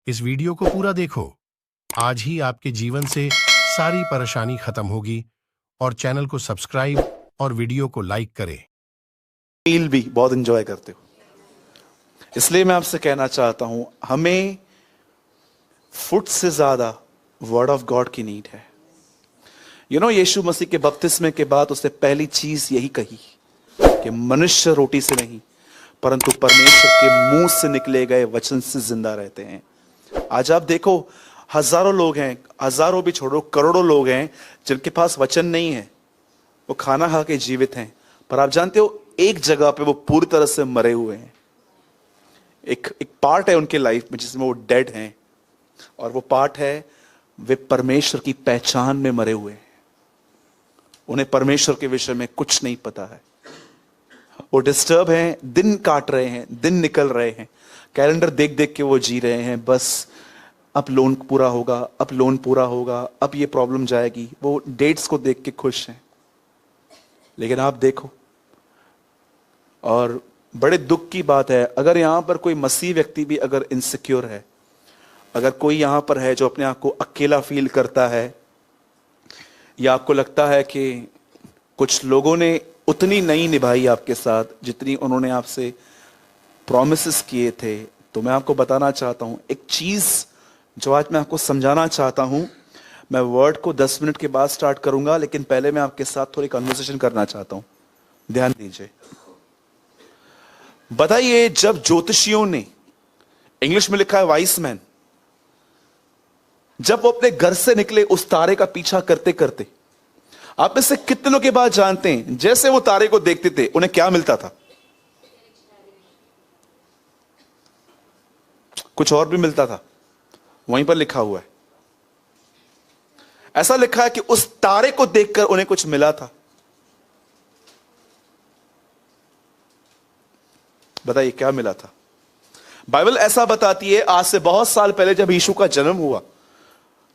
इस वीडियो को पूरा देखो। आज ही आपके जीवन से सारी परेशानी खत्म होगी। और चैनल को सब्सक्राइब और वीडियो को लाइक करें। मील भी बहुत एंजॉय करते हो, इसलिए मैं आपसे कहना चाहता हूं, हमें फूड से ज्यादा वर्ड ऑफ गॉड की नीड है। यीशु मसीह के बपतिस्मे के बाद उसने पहली चीज यही कही कि मनुष्य रोटी से नहीं परंतु परमेश्वर के मुंह से निकले गए वचन से जिंदा रहते हैं। आज आप देखो, हजारों लोग हैं, हजारों भी छोड़ो, करोड़ों लोग हैं जिनके पास वचन नहीं है। वो खाना खा के जीवित हैं, पर आप जानते हो एक जगह पे वो पूरी तरह से मरे हुए हैं। एक पार्ट है उनके लाइफ में जिसमें वो डेड हैं, और वो पार्ट है वे परमेश्वर की पहचान में मरे हुए हैं। उन्हें परमेश्वर के विषय में कुछ नहीं पता है। वो डिस्टर्ब हैं, दिन काट रहे हैं, दिन निकल रहे हैं, कैलेंडर देख देख के वो जी रहे हैं। बस अब लोन पूरा होगा, अब लोन पूरा होगा, अब ये प्रॉब्लम जाएगी। वो डेट्स को देख के खुश हैं। लेकिन आप देखो, और बड़े दुख की बात है, अगर यहां पर कोई मसीह व्यक्ति भी अगर इनसिक्योर है, अगर कोई यहां पर है जो अपने आप को अकेला फील करता है, या आपको लगता है कि कुछ लोगों ने उतनी नहीं निभाई आपके साथ जितनी उन्होंने आपसे प्रॉमिसेस किए थे, तो मैं आपको बताना चाहता हूं एक चीज जो आज मैं आपको समझाना चाहता हूं। मैं वर्ड को 10 मिनट के बाद स्टार्ट करूंगा, लेकिन पहले मैं आपके साथ थोड़ी कन्वर्सेशन करना चाहता हूं। ध्यान दीजिए। बताइए, जब ज्योतिषियों ने, इंग्लिश में लिखा है वाइस मैन, जब वो अपने घर से निकले उस तारे का पीछा करते करते, आप में से कितने लोग के बात जानते हैं जैसे वो तारे को देखते थे उन्हें क्या मिलता था? कुछ और भी मिलता था, वहीं पर लिखा हुआ है। ऐसा लिखा है कि उस तारे को देखकर उन्हें कुछ मिला था। बताइए क्या मिला था? बाइबल ऐसा बताती है, आज से बहुत साल पहले जब यीशु का जन्म हुआ,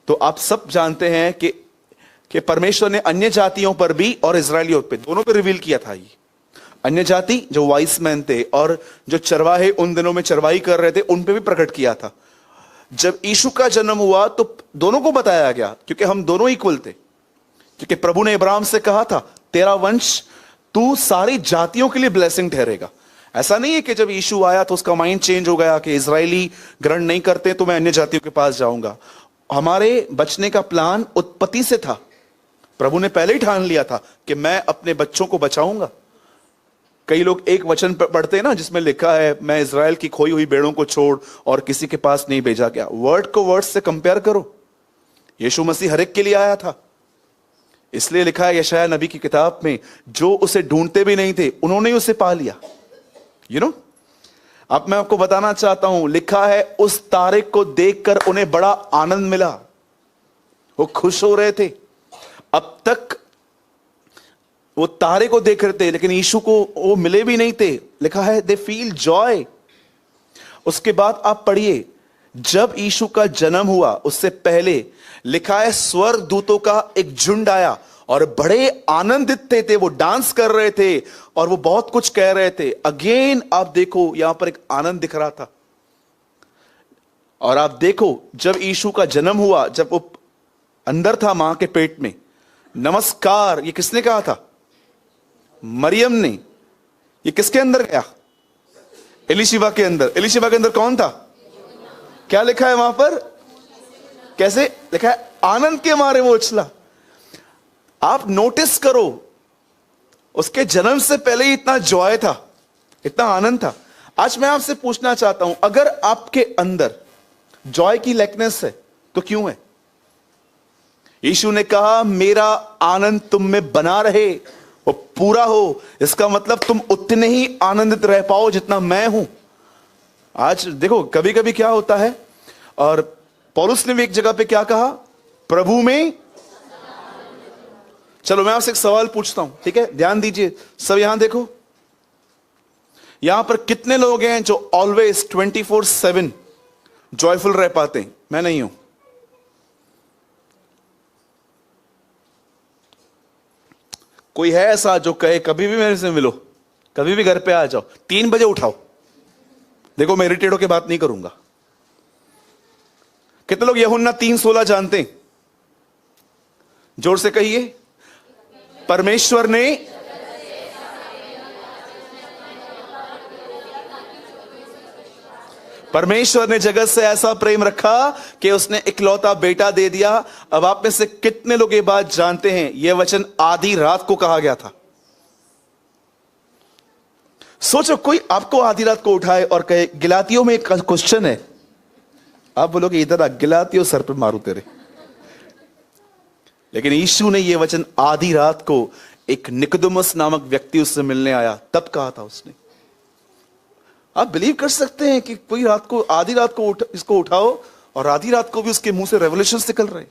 तो आप सब जानते हैं कि परमेश्वर ने अन्य जातियों पर भी और इजरायलियों पे, दोनों पे रिवील किया था। ये अन्य जाति जो वाइस मैन थे और जो चरवाहे उन दिनों में चरवाही कर रहे थे, उन पे भी प्रकट किया था। जब यीशु का जन्म हुआ तो दोनों को बताया गया, क्योंकि हम दोनों इक्वल थे। क्योंकि प्रभु ने इब्राहिम से कहा था, तेरा वंश तू सारी जातियों के लिए ब्लेसिंग ठहरेगा। ऐसा नहीं है कि जब यीशु आया तो उसका माइंड चेंज हो गया कि इजरायली ग्रहण नहीं करते तो मैं अन्य जातियों के पास जाऊंगा। हमारे बचने का प्लान उत्पत्ति से था। प्रभु ने पहले ही ठान लिया था कि मैं अपने बच्चों को बचाऊंगा। कई लोग एक वचन पढ़ते हैं ना जिसमें लिखा है, मैं इजराइल की खोई हुई भेड़ों को छोड़ और किसी के पास नहीं भेजा गया। वर्ड को वर्ड से कंपेयर करो। यीशु मसीह हर एक के लिए आया था। इसलिए लिखा है यशायाह नबी की किताब में, जो उसे ढूंढते भी नहीं थे उन्होंने ही उसे पा लिया। अब मैं आपको बताना चाहता हूं, लिखा है उस तारे को देखकर उन्हें बड़ा आनंद मिला। वो खुश हो रहे थे। अब तक वो तारे को देख रहे थे, लेकिन यीशु को वो मिले भी नहीं थे। लिखा है दे फील जॉय। उसके बाद आप पढ़िए, जब यीशु का जन्म हुआ उससे पहले लिखा है स्वर्ग दूतों का एक झुंड आया और बड़े आनंदित थे। वो डांस कर रहे थे और वो बहुत कुछ कह रहे थे। अगेन आप देखो, यहां पर एक आनंद दिख रहा था। और आप देखो, जब यीशु का जन्म हुआ, जब वो अंदर था मां के पेट में, नमस्कार ये किसने कहा था? मरियम ने। ये किसके अंदर गया? एलिशिबा के अंदर। एलिशिबा के अंदर कौन था? क्या लिखा है वहां पर? कैसे लिखा है? आनंद के मारे वो उछला। आप नोटिस करो, उसके जन्म से पहले ही इतना जॉय था, इतना आनंद था। आज मैं आपसे पूछना चाहता हूं, अगर आपके अंदर जॉय की लैकनेस है तो क्यों है? यीशु ने कहा मेरा आनंद तुम में बना रहे, वो पूरा हो। इसका मतलब तुम उतने ही आनंदित रह पाओ जितना मैं हूं। आज देखो, कभी कभी क्या होता है, और पौलुस ने भी एक जगह पे क्या कहा? प्रभु में। चलो मैं आपसे एक सवाल पूछता हूं, ठीक है? ध्यान दीजिए सब, यहां देखो, यहां पर कितने लोग हैं जो ऑलवेज 24/7 जॉयफुल रह पाते हैं? मैं नहीं हूं। कोई है ऐसा जो कहे कभी भी मेरे से मिलो, कभी भी घर पे आ जाओ, 3 बजे उठाओ? देखो मैं इरिटेट होकर बात नहीं करूंगा। कितने लोग यूहन्ना 3:16 जानते हैं? जोर से कहिए, परमेश्वर ने जगत से ऐसा प्रेम रखा कि उसने इकलौता बेटा दे दिया। अब आप में से कितने लोग ये बात जानते हैं? यह वचन आधी रात को कहा गया था। सोचो, कोई आपको आधी रात को उठाए और कहे गिलातियों में एक क्वेश्चन है, आप बोलोगे इधर आ, गिलातियों सर पे मारू तेरे। लेकिन यीशु ने यह वचन आधी रात को एक निकोदेमुस नामक व्यक्ति उससे मिलने आया तब कहा था उसने। आप बिलीव कर सकते हैं कि कोई रात को, आधी रात को इसको उठाओ और आधी रात को भी उसके मुंह से रेवलेशंस निकल रहे?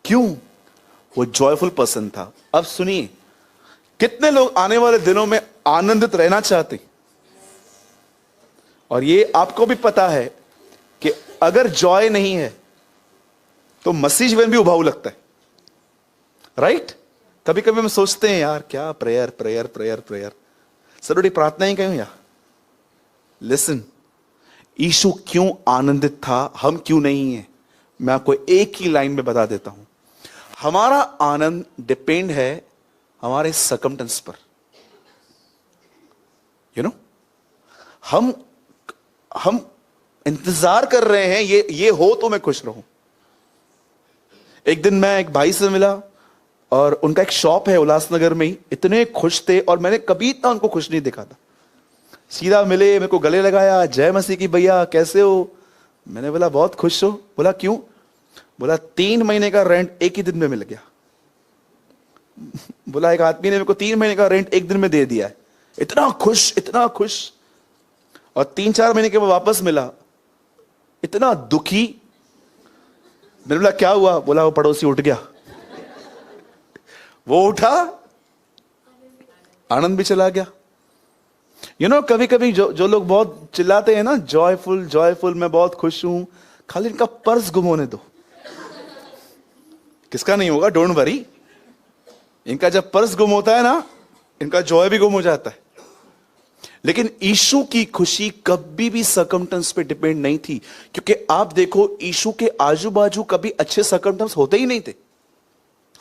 क्यों? वो जॉयफुल पर्सन था। अब सुनिए, कितने लोग आने वाले दिनों में आनंदित रहना चाहते? और ये आपको भी पता है कि अगर जॉय नहीं है तो मसीह जीवन भी उबाऊ लगता है, राइट? कभी कभी हम सोचते हैं यार क्या प्रेयर प्रेयर प्रेयर प्रेयर, सरोटी प्रार्थना ही करूं या? लिसन, यीशु क्यों आनंदित था, हम क्यों नहीं है? मैं आपको एक ही लाइन में बता देता हूं। हमारा आनंद डिपेंड है हमारे सर्कमस्टेंस पर। यू नो, हम इंतजार कर रहे हैं ये हो तो मैं खुश रहूं। एक दिन मैं एक भाई से मिला और उनका एक शॉप है उल्लासनगर में ही। इतने खुश थे और मैंने कभी इतना उनको खुश नहीं देखा था। सीधा मिले, मेरे को गले लगाया, जय मसीह की भैया कैसे हो? मैंने बोला बहुत खुश हो। बोला क्यों? बोला 3 महीने का रेंट एक ही दिन में मिल गया। बोला एक आदमी ने मेरे को 3 महीने का रेंट एक दिन में दे दिया है। इतना खुश, इतना खुश। और 3-4 महीने के बाद वापस मिला, इतना दुखी। मैंने बोला क्या हुआ? बोला वो पड़ोसी उठ गया। वो उठा, आनंद भी चला गया। यू नो, कभी कभी जो लोग बहुत चिल्लाते हैं ना, जॉयफुल जॉयफुल, मैं बहुत खुश हूं, खाली इनका पर्स गुम होने दो। किसका नहीं होगा, डोंट वरी। इनका जब पर्स गुम होता है ना, इनका जॉय भी गुम हो जाता है। लेकिन यीशु की खुशी कभी भी सर्कमस्टेंस पे डिपेंड नहीं थी, क्योंकि आप देखो यीशु के आजू बाजू कभी अच्छे सर्कमस्टेंस होते ही नहीं थे।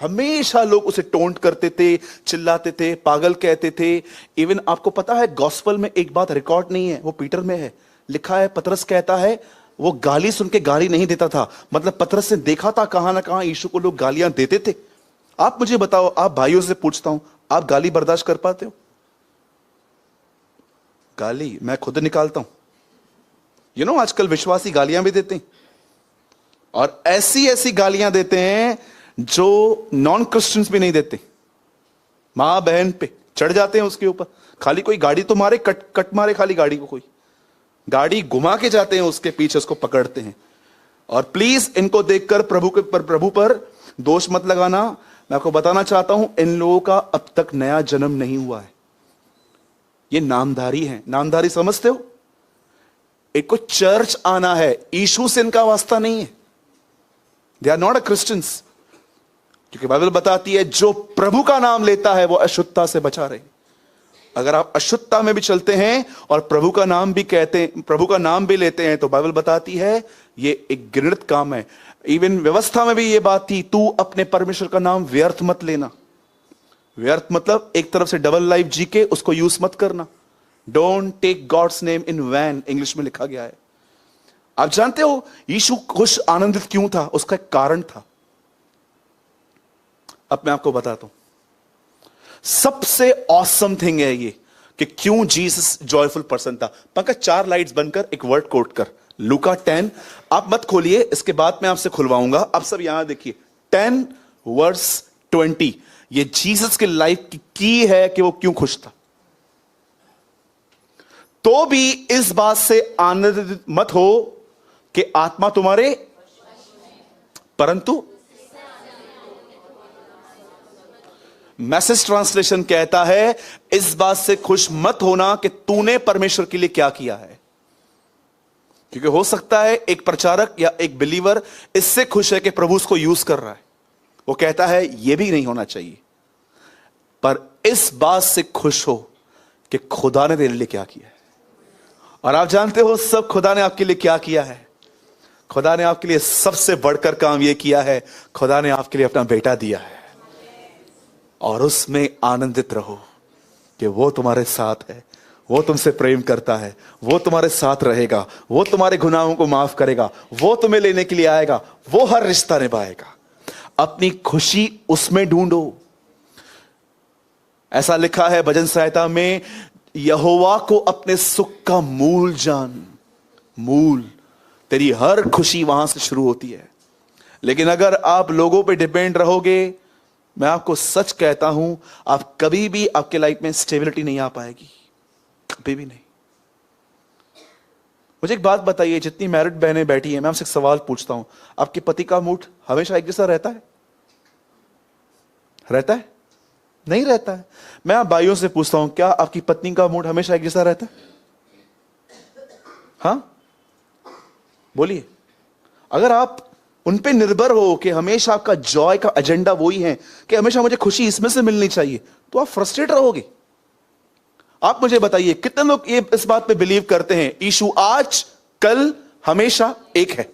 हमेशा लोग उसे टोंट करते थे, चिल्लाते थे, पागल कहते थे। इवन आपको पता है गॉस्पेल में एक बात रिकॉर्ड नहीं है, वो पीटर में है, लिखा है, पतरस कहता है वो गाली सुन के गाली नहीं देता था। मतलब पतरस ने देखा था कहां ना कहां यीशु को लोग गालियां देते थे। आप मुझे बताओ, आप भाइयों से पूछता हूं, आप गाली बर्दाश्त कर पाते हो? गाली मैं खुद निकालता हूं। यू नो, आजकल विश्वासी गालियां भी देते हैं और ऐसी ऐसी गालियां देते हैं जो नॉन क्रिश्चियंस भी नहीं देते। मां बहन पे चढ़ जाते हैं उसके ऊपर। खाली कोई गाड़ी तो मारे, कट मारे खाली गाड़ी को, कोई गाड़ी घुमा के जाते हैं उसके पीछे, उसको पकड़ते हैं। और प्लीज इनको देखकर प्रभु पर दोष मत लगाना। मैं आपको बताना चाहता हूं, इन लोगों का अब तक नया जन्म नहीं हुआ है। ये नामधारी हैं। नामधारी समझते हो? एक को चर्च आना है, यीशु से इनका वास्ता नहीं है। They are not a Christians. क्योंकि बाइबल बताती है जो प्रभु का नाम लेता है वो अशुद्धता से बचा रहे। अगर आप अशुद्धता में भी चलते हैं और प्रभु का नाम भी कहते हैं, प्रभु का नाम भी लेते हैं, तो बाइबल बताती है ये एक घृणित काम है। इवन व्यवस्था में भी ये बात थी, तू अपने परमेश्वर का नाम व्यर्थ मत लेना। व्यर्थ मतलब एक तरफ से डबल लाइफ जी के उसको यूज मत करना। Don't take God's name in vain, English में लिखा गया है। आप जानते हो यीशु खुश आनंदित क्यों था? उसका एक कारण था। अब मैं आपको बताता हूं, सबसे ऑसम थिंग है ये कि क्यों जीसस जॉयफुल पर्सन था। पंकज 4 लाइट्स बनकर एक वर्ड कोट कर, लूका 10। आप मत खोलिए, इसके बाद मैं आपसे खुलवाऊंगा। आप सब यहां देखिए, 10 वर्स 20। ये जीसस के लाइफ की है कि वो क्यों खुश था। तो भी इस बात से आनंदित मत हो कि आत्मा तुम्हारे, परंतु मैसेज ट्रांसलेशन कहता है इस बात से खुश मत होना कि तूने परमेश्वर के लिए क्या किया है। क्योंकि हो सकता है एक प्रचारक या एक बिलीवर इससे खुश है कि प्रभु उसको यूज कर रहा है, वो कहता है यह भी नहीं होना चाहिए, पर इस बात से खुश हो कि खुदा ने तेरे लिए क्या किया है। और आप जानते हो सब खुदा ने आपके लिए क्या किया है। खुदा ने आपके लिए सबसे बढ़कर काम यह किया है, खुदा ने आपके लिए अपना बेटा दिया है, और उसमें आनंदित रहो कि वो तुम्हारे साथ है, वो तुमसे प्रेम करता है, वो तुम्हारे साथ रहेगा, वो तुम्हारे गुनाहों को माफ करेगा, वो तुम्हें लेने के लिए आएगा, वो हर रिश्ता निभाएगा। अपनी खुशी उसमें ढूंढो। ऐसा लिखा है भजन संहिता में, यहोवा को अपने सुख का मूल जान। मूल, तेरी हर खुशी वहां से शुरू होती है। लेकिन अगर आप लोगों पे डिपेंड रहोगे, मैं आपको सच कहता हूं, आप कभी भी आपके लाइफ में स्टेबिलिटी नहीं आ पाएगी, कभी भी नहीं। मुझे एक बात बताइए, जितनी मैरिड बहनें बैठी हैं, मैं आपसे एक सवाल पूछता हूं, आपके पति का मूड हमेशा एक जैसा रहता है? रहता है? नहीं रहता है। मैं आप भाइयों से पूछता हूं, क्या आपकी पत्नी का मूड हमेशा एक जैसा रहता है? हां, बोलिए। अगर आप उन पे निर्भर हो कि हमेशा आपका जॉय का एजेंडा वही है कि हमेशा मुझे खुशी इसमें से मिलनी चाहिए, तो आप फ्रस्ट्रेट रहोगे। आप मुझे बताइए, कितने लोग ये इस बात पे बिलीव करते हैं, यीशु आज कल हमेशा एक है?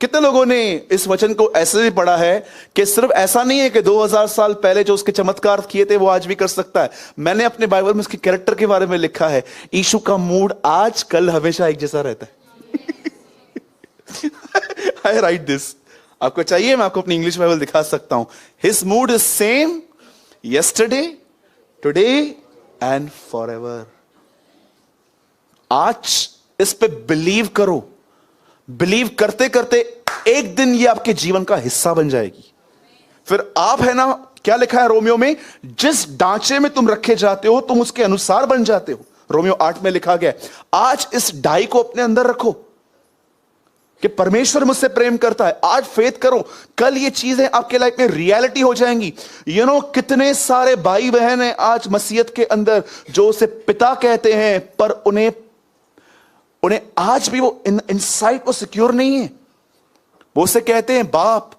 कितने लोगों ने इस वचन को ऐसे भी पढ़ा है कि सिर्फ ऐसा नहीं है कि 2000 साल पहले जो उसके चमत्कार किए थे वो आज भी कर सकता है। मैंने अपने बाइबल में उसके कैरेक्टर के बारे में लिखा है, यीशु का मूड आज कल हमेशा एक जैसा रहता है। आई राइट दिस, आपको चाहिए मैं आपको अपनी इंग्लिश बाइबल दिखा सकता हूं। His mood is same yesterday, today and forever. आज इस पे बिलीव करो। बिलीव करते करते एक दिन ये आपके जीवन का हिस्सा बन जाएगी। फिर आप, है ना, क्या लिखा है रोमियो में, जिस ढांचे में तुम रखे जाते हो तुम उसके अनुसार बन जाते हो। रोमियो 8 में लिखा गया, आज इस ढाई को अपने अंदर रखो कि परमेश्वर मुझसे प्रेम करता है। आज फेथ करो, कल ये चीजें आपके लाइफ में रियलिटी हो जाएंगी। यू नो, कितने सारे भाई बहन हैं आज मसीहत के अंदर जो उसे पिता कहते हैं, पर उन्हें आज भी वो इनसाइट वो सिक्योर नहीं है। वो उसे कहते हैं बाप।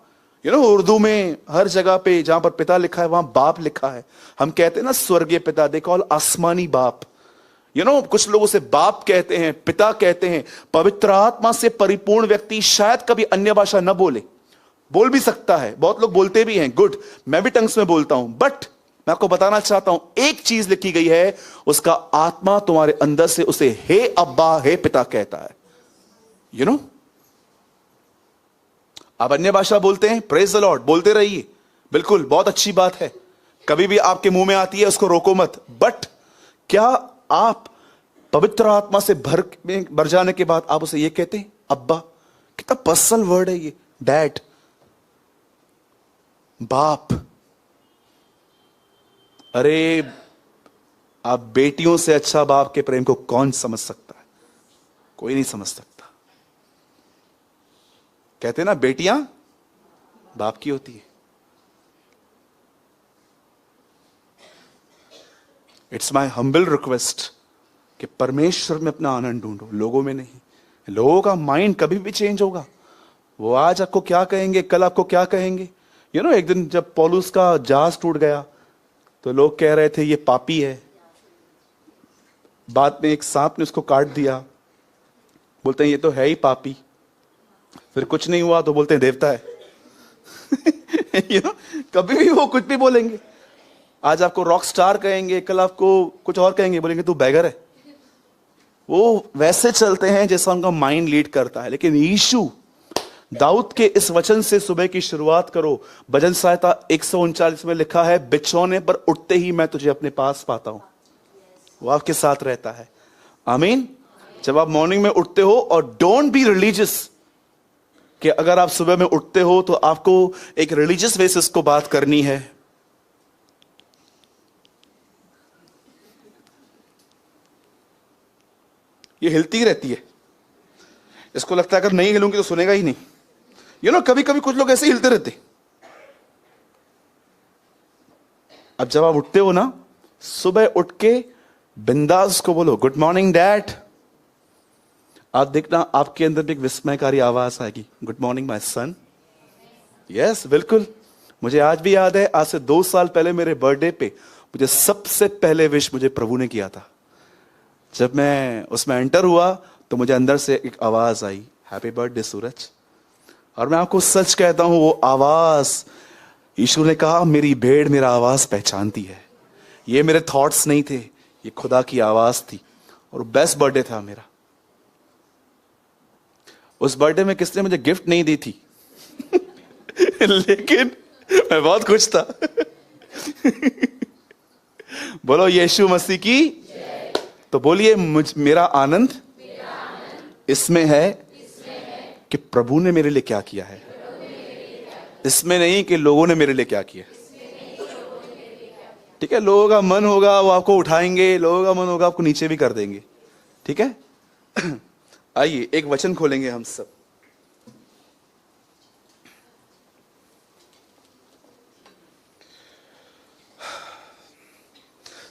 यू नो, उर्दू में हर जगह पे जहां पर पिता लिखा है वहां बाप लिखा है। हम कहते हैं ना स्वर्गीय पिता, दे कॉल आसमानी बाप। यू नो, कुछ लोग उसे बाप कहते हैं, पिता कहते हैं। पवित्र आत्मा से परिपूर्ण व्यक्ति शायद कभी अन्य भाषा न बोल भी सकता है, बहुत लोग बोलते भी हैं, गुड, मैं भी टंग्स में बोलता हूं। बट मैं आपको बताना चाहता हूं, एक चीज लिखी गई है, उसका आत्मा तुम्हारे अंदर से उसे हे अब्बा, हे पिता कहता है। यू नो, आप अन्य भाषा बोलते हैं, प्रेज द लॉर्ड, बोलते रहिए, बिल्कुल, बहुत अच्छी बात है। कभी भी आपके मुंह में आती है उसको रोको मत। बट क्या आप पवित्र आत्मा से भर जाने के बाद आप उसे ये कहते हैं अब्बा? कितना पर्सनल वर्ड है ये, डैड, बाप। अरे, आप बेटियों से अच्छा बाप के प्रेम को कौन समझ सकता है? कोई नहीं समझ सकता। कहते हैं ना, बेटियां बाप की होती है। इट्स माई हम्बल रिक्वेस्ट कि परमेश्वर में अपना आनंद ढूंढो, लोगों में नहीं। लोगों का माइंड कभी भी चेंज होगा। वो आज आपको क्या कहेंगे, कल आपको क्या कहेंगे। यू नो, एक दिन जब पौलुस का जहाज टूट गया तो लोग कह रहे थे ये पापी है। बाद में एक सांप ने उसको काट दिया, बोलते हैं ये तो है ही पापी। फिर कुछ नहीं हुआ तो बोलते हैं देवता है। यू नो, कभी भी वो कुछ भी बोलेंगे। आज आपको रॉक स्टार कहेंगे, कल आपको कुछ और कहेंगे, बोलेंगे तू बैगर है। वो वैसे चलते हैं जैसा उनका माइंड लीड करता है। लेकिन यीशु, दाऊद के इस वचन से सुबह की शुरुआत करो। भजन संहिता 139 में लिखा है, बिछौने पर उठते ही मैं तुझे अपने पास पाता हूं। वो आपके साथ रहता है। आमीन। जब आप मॉर्निंग में उठते हो, और डोंट बी रिलीजियस कि अगर आप सुबह में उठते हो तो आपको एक रिलीजियस बेसिस को बात करनी है। ये हिलती रहती है, इसको लगता है अगर नहीं हिलूंगी तो सुनेगा ही नहीं। यू नो, कभी कभी कुछ लोग ऐसे हिलते रहते। अब जब आप उठते हो ना, सुबह उठ के बिंदास को बोलो गुड मॉर्निंग डैड। आप देखना आपके अंदर भी एक विस्मयकारी आवाज आएगी, good morning my son. Yes, बिल्कुल। मुझे आज भी याद है, आज से 2 साल पहले मेरे बर्थडे पे मुझे सबसे पहले विश मुझे प्रभु ने किया था। जब मैं उसमें एंटर हुआ तो मुझे अंदर से एक आवाज आई, हैप्पी बर्थडे सूरज। और मैं आपको सच कहता हूं, वो आवाज, यीशु ने कहा मेरी भेड़ मेरा आवाज पहचानती है। ये मेरे थॉट्स नहीं थे, ये खुदा की आवाज थी। और बेस्ट बर्थडे था मेरा। उस बर्थडे में किसने मुझे गिफ्ट नहीं दी थी लेकिन मैं बहुत खुश था बोलो यीशु मसीह की। तो बोलिए, मेरा आनंद इसमें है कि प्रभु ने मेरे लिए क्या किया है, इसमें नहीं कि लोगों ने मेरे लिए क्या किया। ठीक है, लोगों का मन होगा वो आपको उठाएंगे, लोगों का मन होगा आपको नीचे भी कर देंगे। ठीक है आइए एक वचन खोलेंगे हम सब।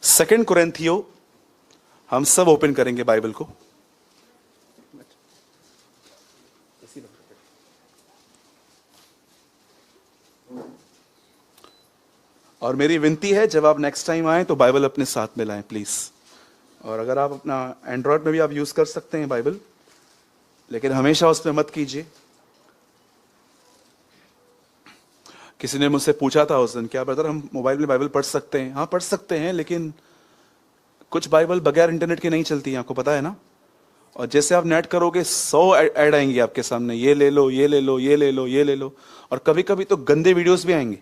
सेकंड कुरिन्थियों, हम सब ओपन करेंगे बाइबल को। और मेरी विनती है, जब आप नेक्स्ट टाइम आए तो बाइबल अपने साथ में लाएं प्लीज। और अगर आप अपना एंड्रॉयड में भी आप यूज कर सकते हैं बाइबल, लेकिन हमेशा उसमें मत कीजिए। किसी ने मुझसे पूछा था उस दिन, क्या ब्रदर हम मोबाइल में बाइबल पढ़ सकते हैं? हाँ पढ़ सकते हैं, लेकिन कुछ बाइबल बगैर इंटरनेट के नहीं चलती है, आपको पता है ना। और जैसे आप नेट करोगे 100 ऐड आएंगे आपके सामने, ये ले लो, ये ले लो, ये ले लो, ये ले लो। और कभी कभी तो गंदे वीडियोस भी आएंगे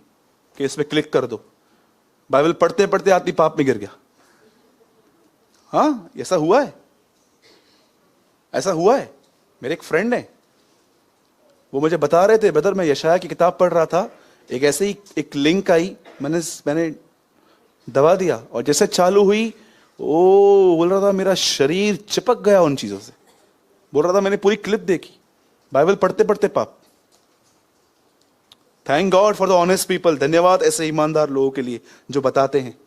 कि इस पे क्लिक कर दो। बाइबल पढ़ते पढ़ते आदमी पाप में गिर गया। हाँ ऐसा हुआ है, ऐसा हुआ है। मेरे एक फ्रेंड है, वो मुझे बता रहे थे, ब्रदर मैं यशाया की किताब पढ़ रहा था, एक ऐसे ही एक लिंक आई, मैंने दबा दिया और जैसे चालू हुई, ओ बोल रहा था मेरा शरीर चिपक गया उन चीजों से। बोल रहा था मैंने पूरी क्लिप देखी, बाइबल पढ़ते पढ़ते पाप। Thank God for the honest people. धन्यवाद ऐसे ईमानदार लोगों के लिए जो बताते हैं,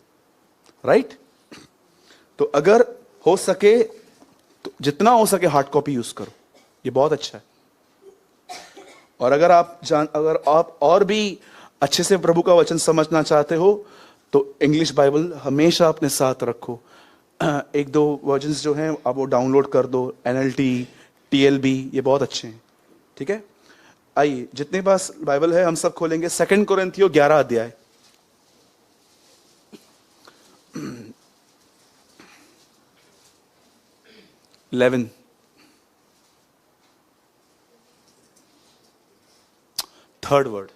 राइट। तो अगर हो सके तो जितना हो सके हार्ड कॉपी यूज करो, ये बहुत अच्छा है। और अगर आप और भी अच्छे से प्रभु का वचन समझना चाहते हो तो इंग्लिश बाइबल हमेशा अपने साथ रखो। एक दो वर्जन्स जो हैं आप वो डाउनलोड कर दो, NLT, TLB, ये बहुत अच्छे हैं। ठीक है, आइए जितने पास बाइबल है हम सब खोलेंगे सेकंड कुरिन्थियों 11 अध्याय। थर्ड वर्ड,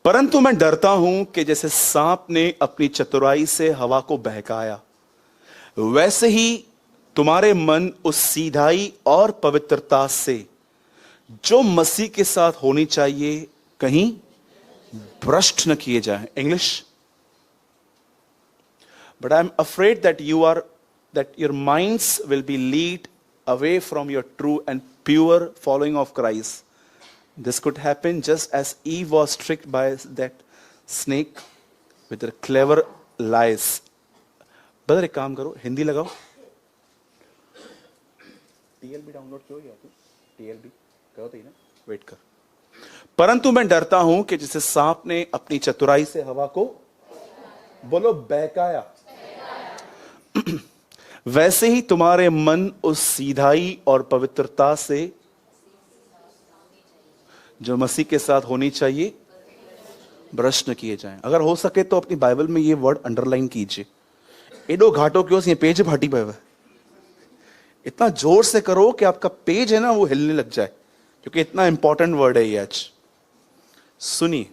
परंतु मैं डरता हूं कि जैसे सांप ने अपनी चतुराई से हवा को बहकाया, वैसे ही तुम्हारे मन उस सीधाई और पवित्रता से जो मसीह के साथ होनी चाहिए कहीं भ्रष्ट न किए जाएं। English, but I am afraid that your minds will be lead away from your true and pure following of Christ. This could happen just as Eve was tricked by that snake with their clever lies. Brother एक काम करो, हिंदी लगाओ। TLB download क्यों किया तू? TLB कहो तो ही ना, वेट कर। परंतु मैं डरता हूं कि जैसे सांप ने अपनी चतुराई से हवा को, बोलो बहकाया, वैसे ही तुम्हारे मन उस सीधाई और पवित्रता से जो मसीह के साथ होनी चाहिए भ्रष्ट न किए जाएं। अगर हो सके तो अपनी बाइबल में ये वर्ड अंडरलाइन कीजिए। एडो घाटो क्यों ये पेज फाटी पे है, इतना जोर से करो कि आपका पेज है ना वो हिलने लग जाए, क्योंकि इतना इंपॉर्टेंट वर्ड है ये आज। सुनिए,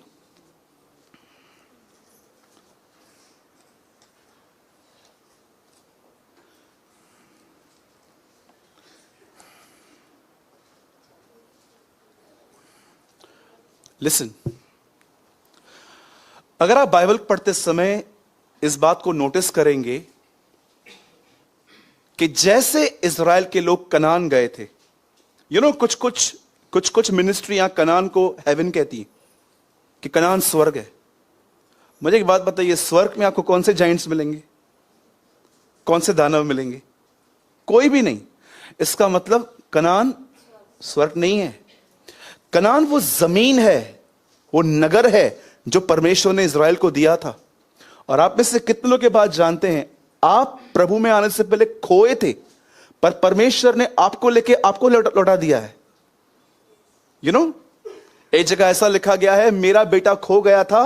लिसन, अगर आप बाइबल पढ़ते समय इस बात को नोटिस करेंगे कि जैसे इज़राइल के लोग कनान गए थे, कुछ मिनिस्ट्रियां कनान को हेवन कहती हैं कि कनान स्वर्ग है। मुझे एक बात बताइए, स्वर्ग में आपको कौन से जाइंट्स मिलेंगे, कौन से दानव मिलेंगे? कोई भी नहीं। इसका मतलब कनान स्वर्ग नहीं है। कनान वो जमीन है, वो नगर है जो परमेश्वर ने इज़राइल को दिया था। और आप में से कितने लोग के बात जानते हैं, आप प्रभु में आने से पहले खोए थे, पर परमेश्वर ने आपको लेके आपको लौटा दिया है। यू नो, एक जगह ऐसा लिखा गया है, मेरा बेटा खो गया था,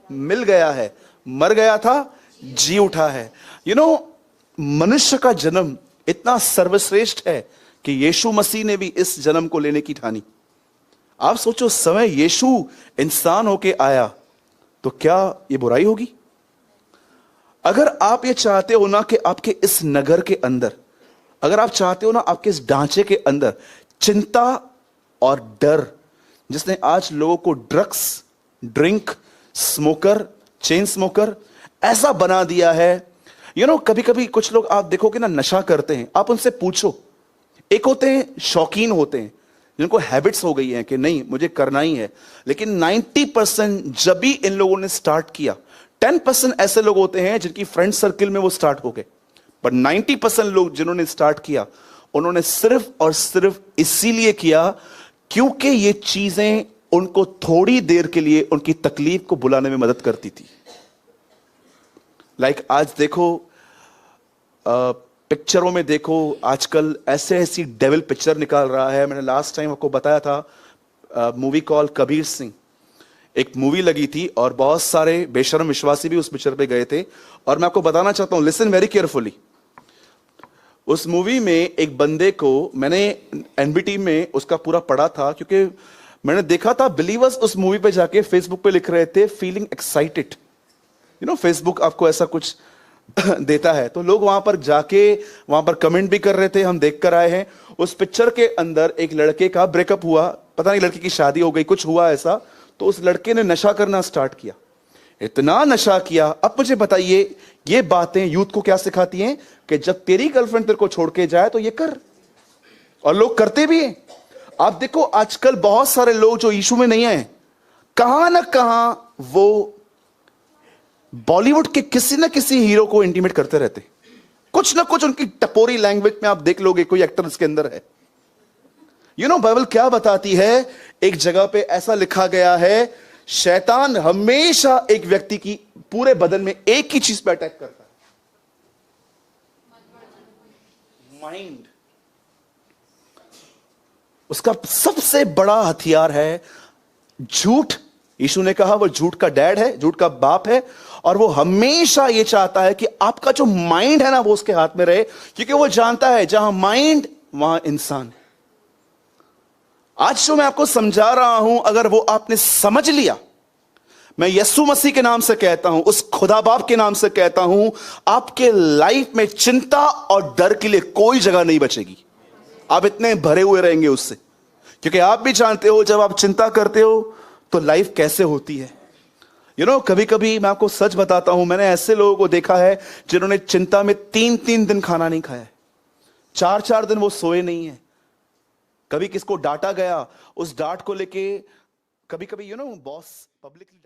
मिल गया है, मर गया था, जी उठा है। यू नो, मनुष्य का जन्म इतना सर्वश्रेष्ठ है कि यीशु मसीह ने भी इस जन्म को लेने की ठानी। आप सोचो, समय यीशु इंसान होके आया तो क्या ये बुराई होगी? अगर आप ये चाहते हो ना कि आपके इस नगर के अंदर, अगर आप चाहते हो ना आपके इस ढांचे के अंदर चिंता और डर, जिसने आज लोगों को drugs, drink, smoker, chain smoker ऐसा बना दिया है। यू नो, कभी कभी कुछ लोग आप देखोगे ना नशा करते हैं, आप उनसे पूछो, एक होते हैं शौकीन होते हैं जिनको हैबिट्स हो गई हैं कि नहीं मुझे करना ही है, लेकिन 90% जब भी इन लोगों ने स्टार्ट किया, 10% ऐसे लोग होते हैं जिनकी फ्रेंड सर्किल में वो स्टार्ट हो गए, पर 90% लोग जिन्होंने स्टार्ट किया उन्होंने सिर्फ और सिर्फ इसीलिए किया क्योंकि ये चीजें उनको थोड़ी देर के लिए उनकी तकलीफ को बुलाने में मदद करती थी। लाइक आज देखो, पिक्चरों में देखो, आजकल ऐसे ऐसी डेविल पिक्चर निकाल रहा है। मैंने लास्ट टाइम आपको बताया था मूवी कॉल कबीर सिंह, एक मूवी लगी थी और बहुत सारे बेशर्म विश्वासी भी उस पिक्चर पे गए थे। और मैं आपको बताना चाहता हूं, लिसन वेरी केयरफुली, उस मूवी में एक बंदे को मैंने एनबीटी में उसका पूरा पढ़ा था, क्योंकि मैंने देखा था बिलीवर्स उस मूवी पे जाके फेसबुक पे लिख रहे थे feeling excited. You know, Facebook आपको ऐसा कुछ देता है, तो लोग वहां पर जाके वहां पर कमेंट भी कर रहे थे, हम देख कर आए हैं। उस पिक्चर के अंदर एक लड़के का ब्रेकअप हुआ, पता नहीं लड़की की शादी हो गई, कुछ हुआ ऐसा, तो उस लड़के ने नशा करना स्टार्ट किया, इतना नशा किया। अब मुझे बताइए, ये बातें यूथ को क्या सिखाती हैं कि जब तेरी गर्लफ्रेंड तेरे को छोड़ के जाए तो ये कर, और लोग करते भी हैं। आप देखो आजकल बहुत सारे लोग जो यीशु में नहीं आए, कहां ना कहां वो बॉलीवुड के किसी ना किसी हीरो को इंटीमेट करते रहते, कुछ ना कुछ उनकी टपोरी लैंग्वेज में आप देख लोगे कोई एक्टर इसके अंदर है। यू नो, बाइबल क्या बताती है, एक जगह पे ऐसा लिखा गया है, शैतान हमेशा एक व्यक्ति की पूरे बदन में एक ही चीज पे अटैक करता है, माइंड। उसका सबसे बड़ा हथियार है झूठ। यीशु ने कहा वो झूठ का डैड है, झूठ का बाप है, और वो हमेशा ये चाहता है कि आपका जो माइंड है ना वो उसके हाथ में रहे, क्योंकि वो जानता है जहां माइंड वहां इंसान। आज जो मैं आपको समझा रहा हूं, अगर वो आपने समझ लिया, मैं यीशु मसीह के नाम से कहता हूं, उस खुदा बाप के नाम से कहता हूं, आपके लाइफ में चिंता और डर के लिए कोई जगह नहीं बचेगी। आप इतने भरे हुए रहेंगे उससे, क्योंकि आप भी जानते हो जब आप चिंता करते हो तो लाइफ कैसे होती है। यू नो, कभी कभी मैं आपको सच बताता हूं, मैंने ऐसे लोगों को देखा है जिन्होंने चिंता में 3-3 दिन खाना नहीं खाया है, 4-4 दिन वो सोए नहीं है। कभी किसको डांटा गया, उस डांट को लेके कभी कभी यू नो बॉस पब्लिकली